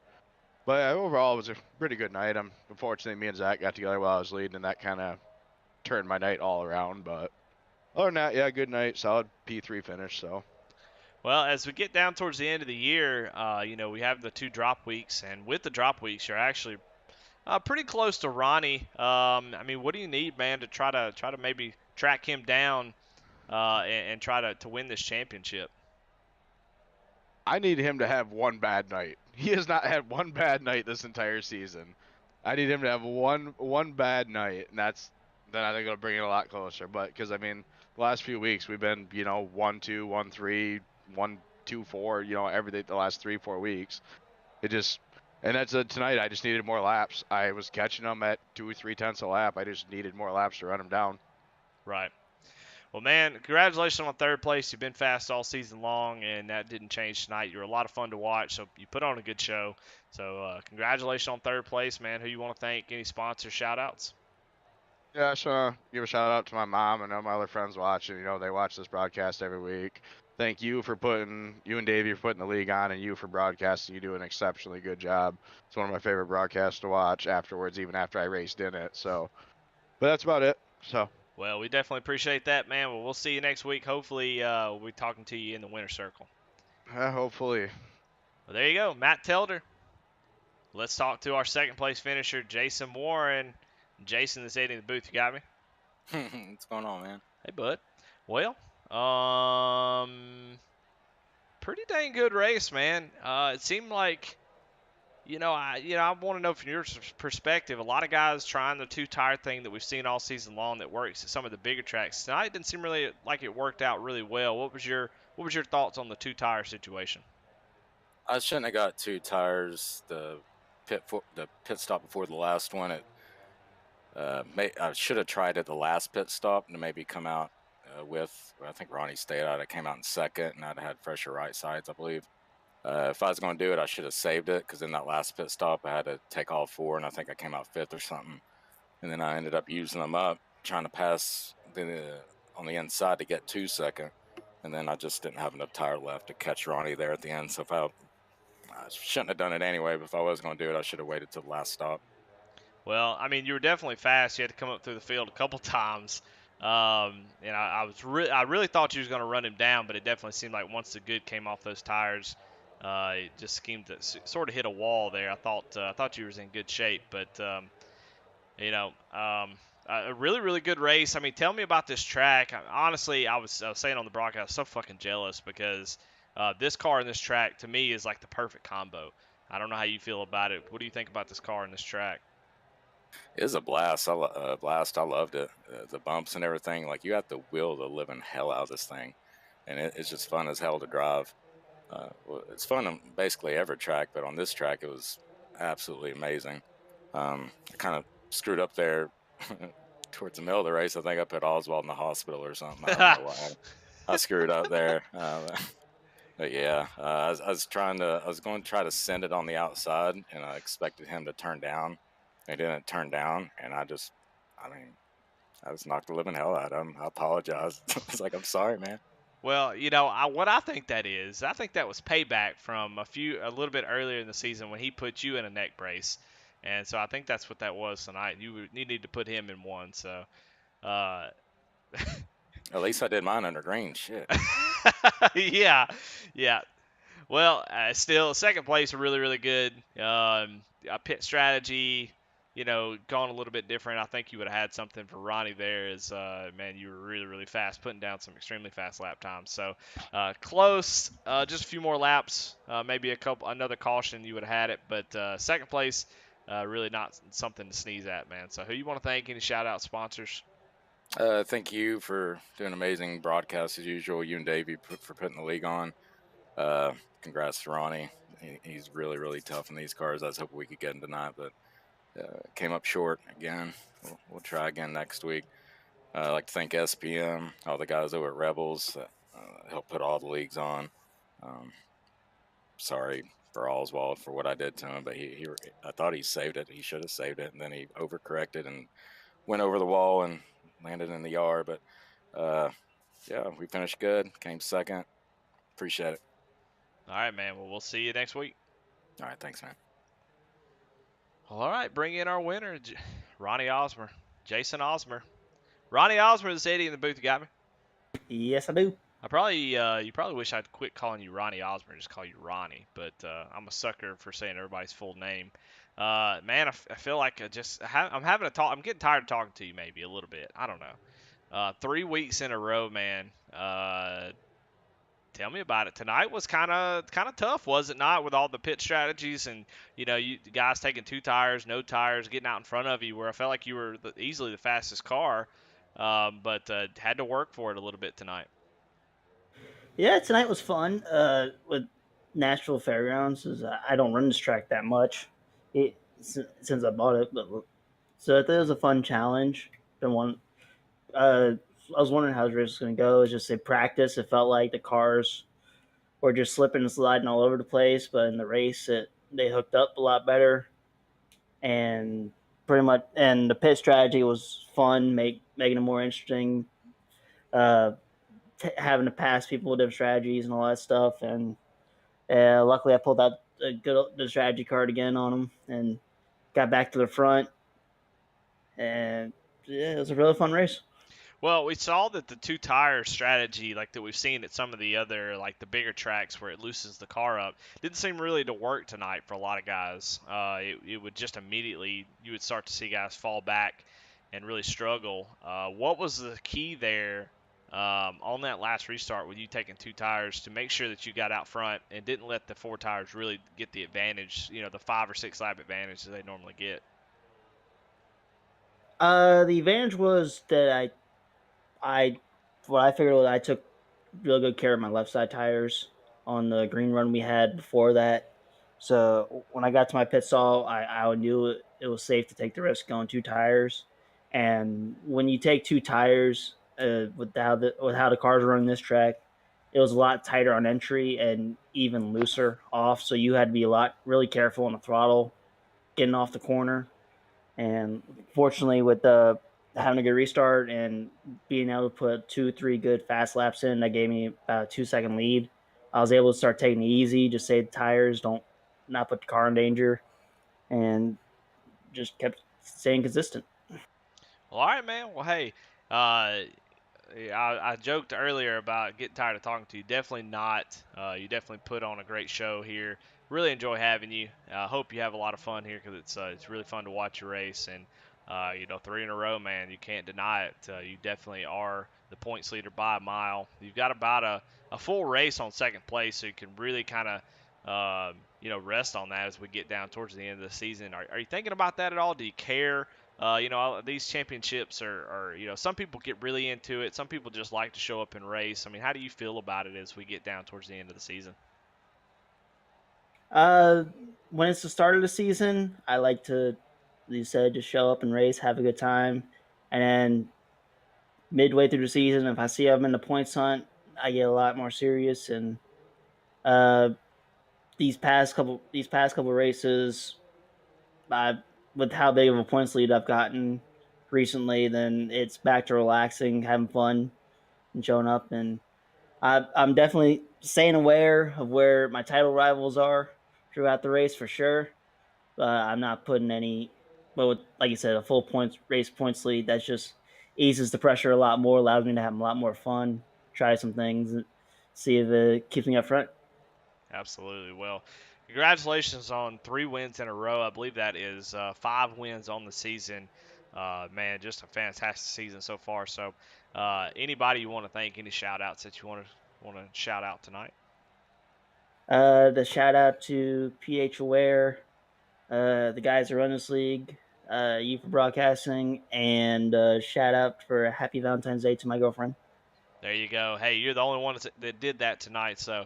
Speaker 4: But overall, it was a pretty good night. Unfortunately, me and Zach got together while I was leading, and that kind of turned my night all around. But other than that, yeah, good night. Solid P3 finish. So.
Speaker 1: Well, as we get down towards the end of the year, you know, we have the 2 drop weeks, and with the drop weeks, you're actually pretty close to Ronnie. I mean, what do you need, man, to try to maybe track him down and try to win this championship?
Speaker 4: I need him to have one bad night. He has not had one bad night this entire season. I need him to have one bad night, and then I think it'll bring it a lot closer. But because I mean, the last few weeks we've been 1-2, 1-3, 1-2-4, every the last 3-4 weeks. And that's tonight. I just needed more laps. I was catching them at 2 or 3 tenths a lap. I just needed more laps to run them down.
Speaker 1: Right. Well, man, congratulations on third place. You've been fast all season long, and that didn't change tonight. You were a lot of fun to watch, so you put on a good show. So congratulations on third place, man. Who you want to thank? Any sponsor shout-outs?
Speaker 4: Yeah, I just want to give a shout-out to my mom and all my other friends watching. They watch this broadcast every week. Thank you you and Davey for putting the league on, and you for broadcasting. You do an exceptionally good job. It's one of my favorite broadcasts to watch afterwards, even after I raced in it. So, but that's about it. So.
Speaker 1: Well, we definitely appreciate that, man. Well, we'll see you next week. Hopefully, we'll be talking to you in the winner's circle.
Speaker 4: Hopefully.
Speaker 1: Well, there you go, Matt Tilder. Let's talk to our second place finisher, Jason Warren. Jason is in the booth. You got me?
Speaker 5: What's going on, man?
Speaker 1: Hey, bud. Well, pretty dang good race, man. It seemed like, I want to know from your perspective. A lot of guys trying the two-tire thing that we've seen all season long that works at some of the bigger tracks. Tonight it didn't seem really like it worked out really well. What was your thoughts on the two-tire situation?
Speaker 5: I shouldn't have got 2 tires. The pit stop before the last one. I should have tried at the last pit stop to maybe come out with. I think Ronnie stayed out. I came out in second, and I'd had fresher right sides, I believe. If I was going to do it, I should have saved it because in that last pit stop, I had to take all 4, and I think I came out 5th or something. And then I ended up using them up, trying to pass on the inside to get 2 second. And then I just didn't have enough tire left to catch Ronnie there at the end. So I shouldn't have done it anyway, but if I was going to do it, I should have waited till the last stop.
Speaker 1: Well, I mean, you were definitely fast. You had to come up through the field a couple times. And I really thought you was going to run him down, but it definitely seemed like once the good came off those tires, it just seemed to sort of hit a wall there. I thought you was in good shape, but a really really good race. I mean, tell me about this track. Honestly, I was saying on the broadcast, I was so fucking jealous because this car and this track to me is like the perfect combo. I don't know how you feel about it. What do you think about this car and this track?
Speaker 5: It was a blast. I loved it. The bumps and everything. Like, you have to will the living hell out of this thing, and it's just fun as hell to drive. It's fun on basically every track, but on this track, it was absolutely amazing. I kind of screwed up there towards the middle of the race. I think I put Oswald in the hospital or something. I don't know why. I screwed up there. But yeah, I was going to try to send it on the outside, and I expected him to turn down. He didn't turn down, and I just knocked the living hell out of him. I apologize. I was like, I'm sorry, man.
Speaker 1: Well, what I think that is, I think that was payback from a little bit earlier in the season when he put you in a neck brace, and so I think that's what that was tonight. You need to put him in one. So, uh,
Speaker 5: At least I did mine under green. Shit.
Speaker 1: yeah, yeah. Well, still second place, really really good. A pit strategy, gone a little bit different. I think you would have had something for Ronnie there. As man, you were really really fast, putting down some extremely fast lap times. So close, just a few more laps, maybe another caution you would have had it. But second place, really not something to sneeze at, man. So who you want to thank? Any shout out sponsors?
Speaker 5: Thank you for doing amazing broadcasts as usual. You and Davey for putting the league on. Congrats to Ronnie. He's really, really tough in these cars. I was hoping we could get him tonight, but came up short again. We'll try again next week. I'd like to thank SPM, all the guys over at Rebels that helped put all the leagues on. Sorry for Oswald for what I did to him, but I thought he saved it. He should have saved it, and then he overcorrected and went over the wall and landed in the yard. But yeah, we finished good. Came second. Appreciate it.
Speaker 1: All right, man. Well, we'll see you next week.
Speaker 5: All right, thanks, man.
Speaker 1: All right, bring in our winner, Ronnie Osmer, Jason Osmer. Ronnie Osmer, the Eddie in the booth. You got me?
Speaker 6: Yes, I do.
Speaker 1: You probably wish I'd quit calling you Ronnie Osmer and just call you Ronnie, but I'm a sucker for saying everybody's full name. Man, I feel like I'm having a talk. I'm getting tired of talking to you, maybe a little bit. I don't know. 3 weeks in a row, man. Tell me about it. Tonight was kind of tough, was it not? With all the pit strategies and you guys taking 2 tires, no tires, getting out in front of you, where I felt like you were easily the fastest car, but had to work for it a little bit tonight.
Speaker 6: Yeah, tonight was fun. With Nashville Fairgrounds, I don't run this track that much, since I bought it. So I thought it was a fun challenge. Been one. I was wondering how the race was going to go. It was just a practice. It felt like the cars were just slipping and sliding all over the place, but in the race, they hooked up a lot better, and the pit strategy was fun, making it more interesting. Having to pass people with different strategies and all that stuff, and luckily I pulled out the strategy card again on them and got back to the front, and yeah, it was a really fun race.
Speaker 1: Well, we saw that the 2-tire strategy, like that we've seen at some of the other, like the bigger tracks where it loosens the car up, didn't seem really to work tonight for a lot of guys. It would just immediately, you would start to see guys fall back and really struggle. What was the key there on that last restart with you taking 2 tires to make sure that you got out front and didn't let the 4 tires really get the advantage, the 5 or 6 lap advantage that they normally get?
Speaker 6: The advantage was that I what I figured was I took real good care of my left side tires on the green run we had before that. So when I got to my pit stall, I knew it was safe to take the risk going 2 tires. And when you take 2 tires, with how the cars run this track, it was a lot tighter on entry and even looser off. So you had to be a lot really careful on the throttle getting off the corner. And fortunately, with the having a good restart and being able to put 2, 3 good fast laps in, that gave me about a 2 second lead. I was able to start taking it easy, just save the tires, don't not put the car in danger, and just kept staying consistent.
Speaker 1: Well, all right, man. Well, hey, uh, yeah, I joked earlier about getting tired of talking to you. Definitely not. You definitely put on a great show here. Really enjoy having you. I hope you have a lot of fun here because it's really fun to watch your race. And 3 in a row, man. You can't deny it. You definitely are the points leader by a mile. You've got about a full race on second place, so you can really kind of rest on that as we get down towards the end of the season. Are you thinking about that at all? Do you care? These championships some people get really into it. Some people just like to show up and race. I mean, how do you feel about it as we get down towards the end of the season?
Speaker 6: Uh, when it's the start of the season, I like to, as you said, just show up and race, have a good time, and then midway through the season, if I see I'm in the points hunt, I get a lot more serious. And uh, these past couple races, I, with how big of a points lead I've gotten recently, then it's back to relaxing, having fun, and showing up. And I'm definitely staying aware of where my title rivals are throughout the race for sure. I'm not putting any, but with, like you said, a full points lead, that just eases the pressure a lot more, allows me to have a lot more fun, try some things, and see if it keeps me up front.
Speaker 1: Absolutely. Well, congratulations on 3 wins in a row. I believe that is 5 wins on the season. Man, just a fantastic season so far. So, anybody you want to thank, any shout outs that you want to shout out tonight?
Speaker 6: The shout out to PH Aware, the guys that run this league, you for broadcasting, and shout out for Happy Valentine's Day to my girlfriend.
Speaker 1: There you go. Hey, you're the only one that did that tonight. So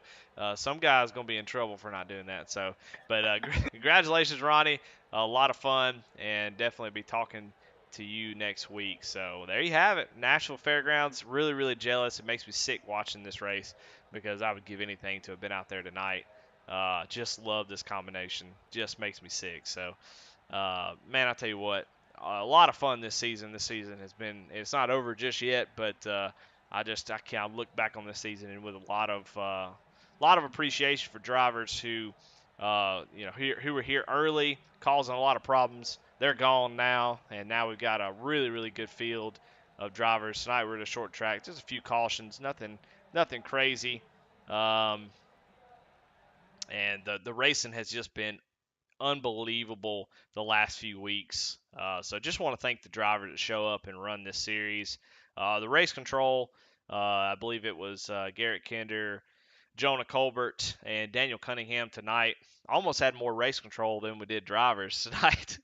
Speaker 1: some guy's gonna be in trouble for not doing that. So, but congratulations, Ronnie. A lot of fun, and definitely be talking to you next week. So there you have it. Nashville Fairgrounds. Really, really jealous. It makes me sick watching this race because I would give anything to have been out there tonight. Just love this combination. Just makes me sick. So man, I tell you what, a lot of fun this season. This season has been, it's not over just yet, but I can't look back on this season and with a lot of appreciation for drivers who were here early, causing a lot of problems. They're gone now, and now we've got a really, really good field of drivers. Tonight we're at a short track, just a few cautions, nothing crazy. Um, and the racing has just been unbelievable the last few weeks. So just want to thank the drivers that show up and run this series. The race control, I believe it was Garrett Kinder, Jonah Colbert, and Daniel Cunningham tonight. Almost had more race control than we did drivers tonight.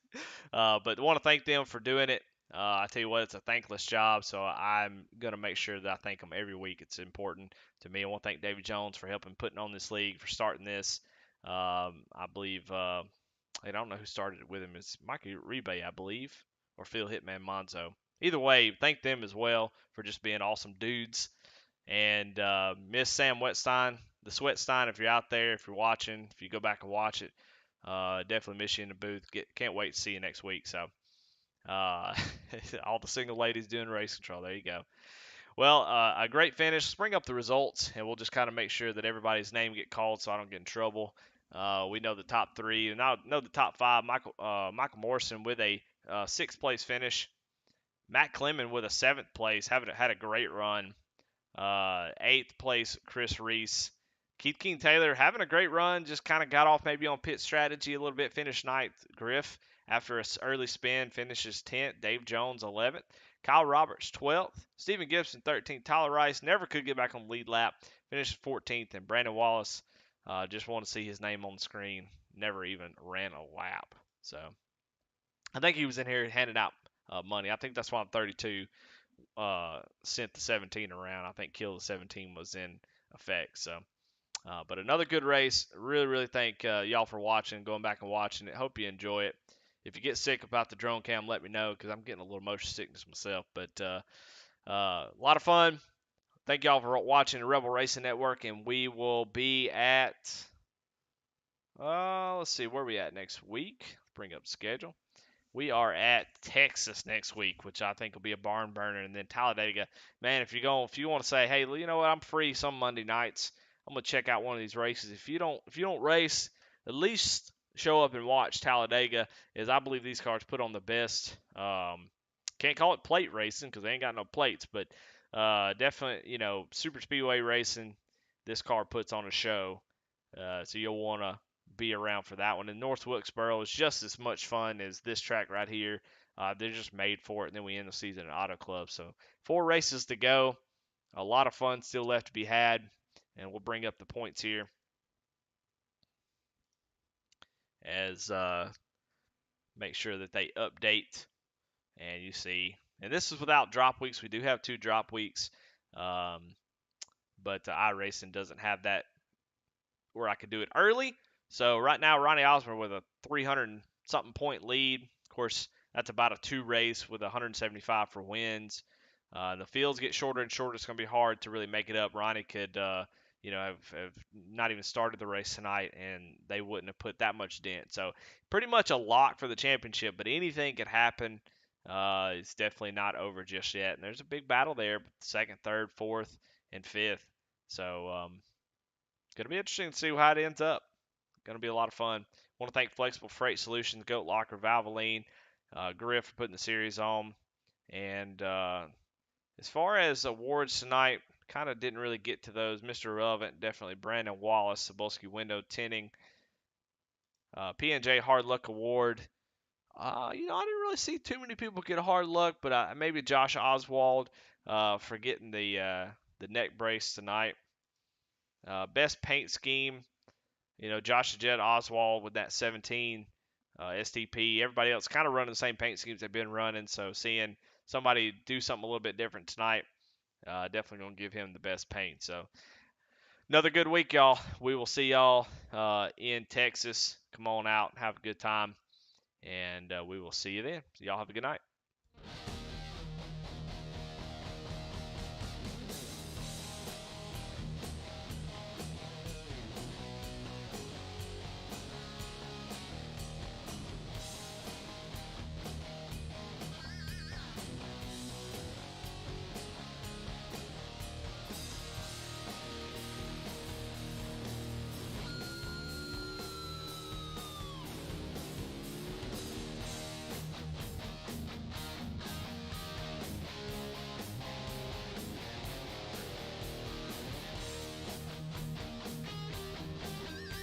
Speaker 1: But I want to thank them for doing it. I tell you what, it's a thankless job, so I'm going to make sure that I thank them every week. It's important to me. I want to thank David Jones for helping putting on this league, for starting this. I believe I don't know who started it with him. It's Mikey Rebay, I believe, or Phil Hitman Monzo. Either way, thank them as well for just being awesome dudes. And Miss Sam Wetstein, the Sweatstein, if you're out there, if you're watching, if you go back and watch it, definitely miss you in the booth. Can't wait to see you next week. So, uh, all the single ladies doing race control. There you go. Well, a great finish. Let's bring up the results, and we'll just kind of make sure that everybody's name get called so I don't get in trouble. We know the top three, and I know the top five. Michael Morrison with a sixth place finish. Matt Clemon with a seventh place, having had a great run. Eighth place, Chris Reese. Keith King Taylor having a great run, just kind of got off maybe on pit strategy a little bit, finished ninth. Griff, after an early spin, finishes 10th. Dave Jones, 11th. Kyle Roberts, 12th. Stephen Gibson, 13th. Tyler Rice never could get back on the lead lap, finished 14th. And Brandon Wallace, just want to see his name on the screen, never even ran a lap. So I think he was in here handing out money. I think that's why 32 sent the 17 around. I think Kill the 17 was in effect. So. But another good race. Really thank y'all for watching, going back and watching it. Hope you enjoy it. If you get sick about the drone cam, let me know because I'm getting a little motion sickness myself. But a lot of fun. Thank y'all for watching the Rebel Racing Network, and we will be at, let's see, where are we at next week? Bring up the schedule. We are at Texas next week, which I think will be a barn burner, and then Talladega. Man, if you want to say, hey, you know what, I'm free some Monday nights, I'm gonna check out one of these races. If you don't race, at least show up and watch Talladega, as I believe these cars put on the best. Can't call it plate racing because they ain't got no plates, but definitely super speedway racing. This car puts on a show, so you'll want to be around for that one. And North Wilkesboro is just as much fun as this track right here. They're just made for it. And then we end the season at Auto Club. So 4 races to go. A lot of fun still left to be had. And we'll bring up the points here as make sure that they update. And you see, and this is without drop weeks. We do have 2 drop weeks. But iRacing doesn't have that where I could do it early. So right now, Ronnie Osborne with a 300 something point lead. Of course, that's about a 2 race with 175 for wins. The fields get shorter and shorter. It's going to be hard to really make it up. Ronnie could, have not even started the race tonight, and they wouldn't have put that much dent. So pretty much a lock for the championship, but anything could happen. It's definitely not over just yet. And there's a big battle there, 2nd, 3rd, 4th, and 5th. So going to be interesting to see how it ends up. Going to be a lot of fun. Want to thank Flexible Freight Solutions, Goatlocker, Valvoline, Griff for putting the series on. And as far as awards tonight, kind of didn't really get to those. Mr. Irrelevant, definitely Brandon Wallace, Cebulski Window Tinting. P&J Hard Luck Award. I didn't really see too many people get a hard luck, but maybe Josh Oswald for getting the neck brace tonight. Best paint scheme, Josh Jet Oswald with that 17 STP. Everybody else kind of running the same paint schemes they've been running. So seeing somebody do something a little bit different tonight, definitely going to give him the best paint. So another good week, y'all. We will see y'all in Texas. Come on out, have a good time, and we will see you then. So y'all have a good night.